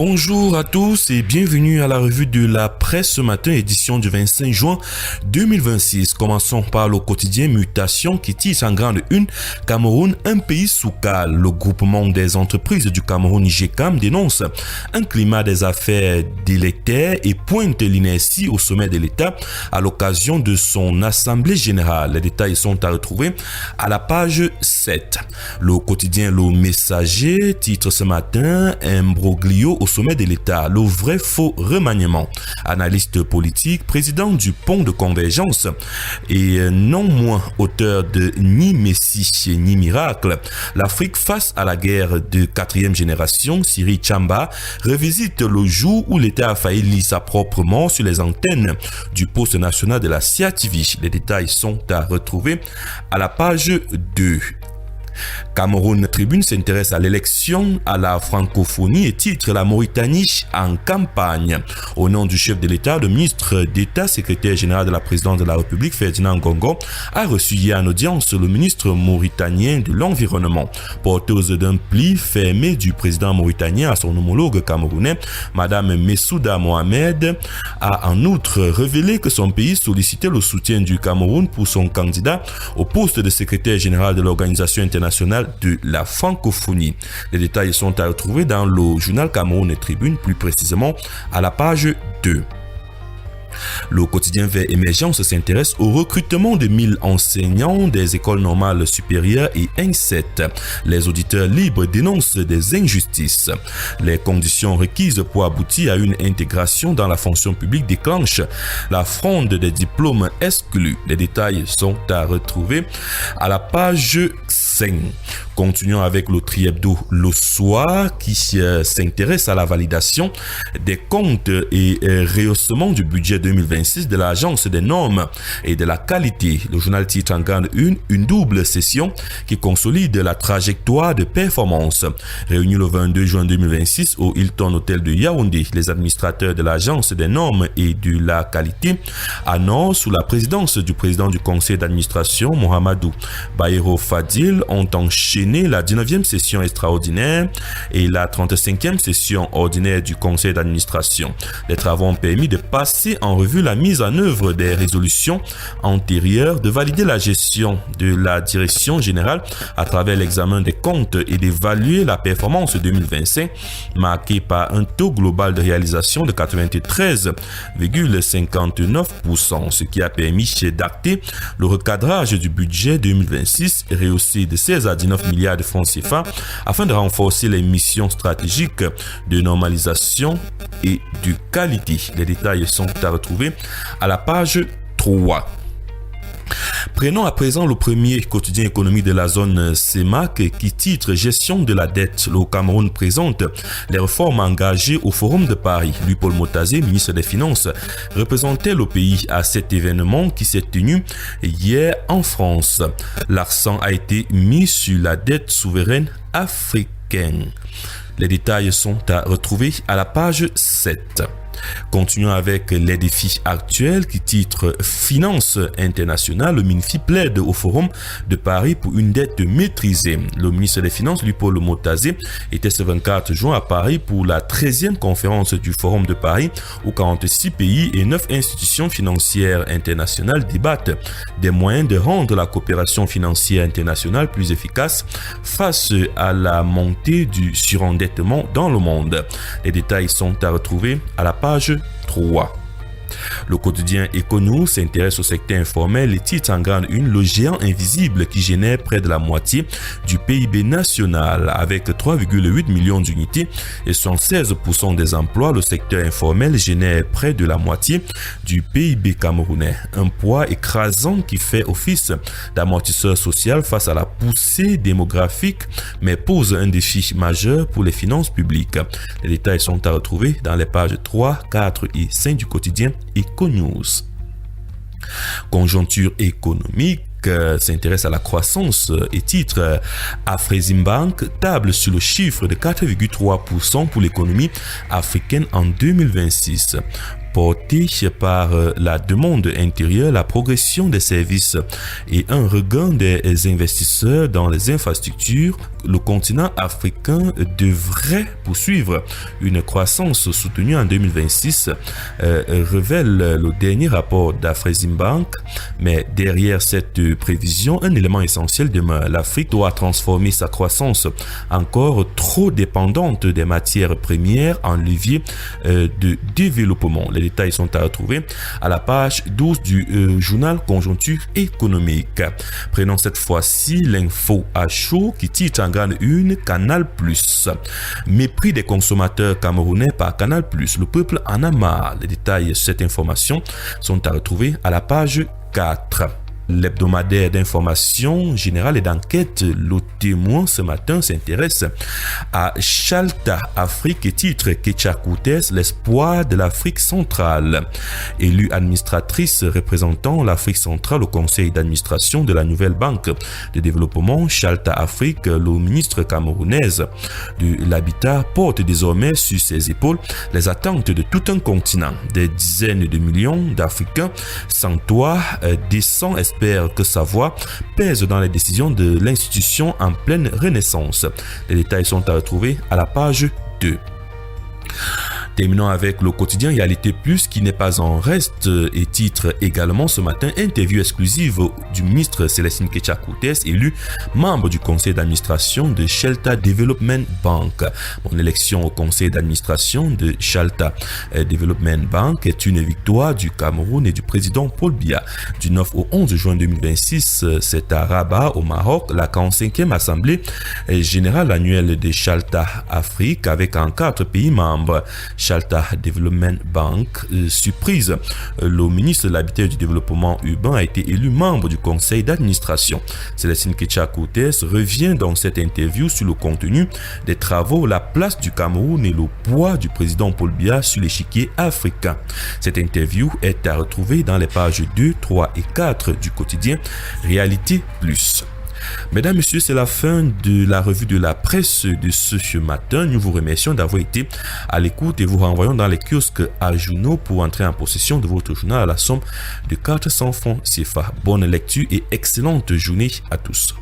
Bonjour à tous et bienvenue à la revue de la presse ce matin, édition du 25 juin 2026. Commençons par le quotidien Mutation qui titre en grande une Cameroun, un pays sous cale. Le groupement des entreprises du Cameroun IGCAM dénonce un climat des affaires délétère et pointe l'inertie au sommet de l'État à l'occasion de son assemblée générale. Les détails sont à retrouver à la page 7. Le quotidien Le Messager titre ce matin Imbroglio au sommet de l'État, le vrai faux remaniement. Analyste politique, président du pont de convergence et non moins auteur de Ni Messie ni Miracle, l'Afrique face à la guerre de quatrième génération, Siri Chamba revisite le jour où l'État a failli lier sa propre mort sur les antennes du poste national de la CIATV. Les détails sont à retrouver à la page 2. Cameroun Tribune s'intéresse à l'élection à la francophonie et titre La Mauritanie en campagne. Au nom du chef de l'État, le ministre d'État, secrétaire général de la présidence de la République, Ferdinand Ngongo, a reçu hier en audience le ministre mauritanien de l'Environnement. Porteuse d'un pli fermé du président mauritanien à son homologue camerounais, Madame Messouda Mohamed a en outre révélé que son pays sollicitait le soutien du Cameroun pour son candidat au poste de secrétaire général de l'Organisation internationale de la francophonie. Les détails sont à retrouver dans le journal Cameroun Tribune, plus précisément à la page 2. Le quotidien Vert Émergence s'intéresse au recrutement de 1000 enseignants des écoles normales supérieures et INSET. Les auditeurs libres dénoncent des injustices. Les conditions requises pour aboutir à une intégration dans la fonction publique déclenchent la fronde des diplômes exclus. Les détails sont à retrouver à la page 5. Continuons avec le Tri-Hebdo Le Soir qui s'intéresse à la validation des comptes et rehaussement du budget 2026 de l'Agence des normes et de la qualité. Le journal titre en grande une double session qui consolide la trajectoire de performance. Réunis le 22 juin 2026 au Hilton Hotel de Yaoundé, les administrateurs de l'Agence des normes et de la qualité annoncent sous la présidence du président du conseil d'administration, Mohamedou Baïro Fadil, ont enchaîné la 19e session extraordinaire et la 35e session ordinaire du conseil d'administration. Les travaux ont permis de passer en revue la mise en œuvre des résolutions antérieures, de valider la gestion de la direction générale à travers l'examen des comptes et d'évaluer la performance 2025 marquée par un taux global de réalisation de 93,59%, ce qui a permis d'acter le recadrage du budget 2026 rehaussé de 16 à 19 milliards de francs CFA afin de renforcer les missions stratégiques de normalisation et de qualité. Les détails sont à retrouver à la page 3. Prenons à présent le premier quotidien économique de la zone CEMAC qui titre Gestion de la dette. Le Cameroun présente les réformes engagées au Forum de Paris. Lui, Paul Motazé, ministre des Finances, représentait le pays à cet événement qui s'est tenu hier en France. L'accent a été mis sur la dette souveraine africaine. Les détails sont à retrouver à la page 7. Continuons avec les défis actuels qui titre Finances internationales. Le MINFI plaide au Forum de Paris pour une dette maîtrisée. Le ministre des Finances, lui, Paul Motazé, était ce 24 juin à Paris pour la 13e conférence du Forum de Paris où 46 pays et 9 institutions financières internationales débattent des moyens de rendre la coopération financière internationale plus efficace face à la montée du surendettement dans le monde. Les détails sont à retrouver à la page 3. Le quotidien Econews s'intéresse au secteur informel et titre en grande une le géant invisible qui génère près de la moitié du PIB national. Avec 3,8 millions d'unités et 76% des emplois, le secteur informel génère près de la moitié du PIB camerounais. Un poids écrasant qui fait office d'amortisseur social face à la poussée démographique mais pose un défi majeur pour les finances publiques. Les détails sont à retrouver dans les pages 3, 4 et 5 du quotidien Econews. Conjoncture économique s'intéresse à la croissance et titre Afreximbank table sur le chiffre de 4,3% pour l'économie africaine en 2026. Porté par la demande intérieure, la progression des services et un regain des investisseurs dans les infrastructures, le continent africain devrait poursuivre une croissance soutenue en 2026, révèle le dernier rapport d'Afreximbank. Mais derrière cette prévision, un élément essentiel demeure. L'Afrique doit transformer sa croissance encore trop dépendante des matières premières en levier de développement. Les détails sont à retrouver à la page 12 du journal Conjoncture économique. Prenons cette fois-ci l'info à chaud qui titre en grande une Canal+. Mépris des consommateurs camerounais par Canal+. Le peuple en a marre. Les détails de cette information sont à retrouver à la page 4. L'hebdomadaire d'information générale et d'enquête, le Témoin, ce matin s'intéresse à Chalta Afrique et titre Ketia Koutes, l'espoir de l'Afrique centrale. Élue administratrice représentant l'Afrique centrale au conseil d'administration de la nouvelle banque de développement Chalta Afrique, le ministre camerounaise de l'Habitat porte désormais sur ses épaules les attentes de tout un continent. Des dizaines de millions d'Africains sans toit, décents, espèrent que sa voix pèse dans les décisions de l'institution en pleine renaissance. Les détails sont à retrouver à la page 2. Terminons avec le quotidien Réalité Plus qui n'est pas en reste et titre également ce matin interview exclusive du ministre Célestine Ketia Koutes, élu membre du conseil d'administration de Chalta Development Bank. Mon élection au conseil d'administration de Chalta Development Bank est une victoire du Cameroun et du président Paul Biya. Du 9 au 11 juin 2026, c'est à Rabat au Maroc la 45e assemblée générale annuelle de Chalta Afrique avec en 4 pays membres. Chalta Development Bank, surprise, le ministre de l'Habitat et du Développement urbain a été élu membre du conseil d'administration. Célestine Ketia Koutes revient dans cette interview sur le contenu des travaux, la place du Cameroun et le poids du président Paul Biya sur l'échiquier africain. Cette interview est à retrouver dans les pages 2, 3 et 4 du quotidien Réalité Plus. Mesdames, Messieurs, c'est la fin de la revue de la presse de ce matin. Nous vous remercions d'avoir été à l'écoute et vous renvoyons dans les kiosques à journaux pour entrer en possession de votre journal à la somme de 400 francs CFA. Bonne lecture et excellente journée à tous.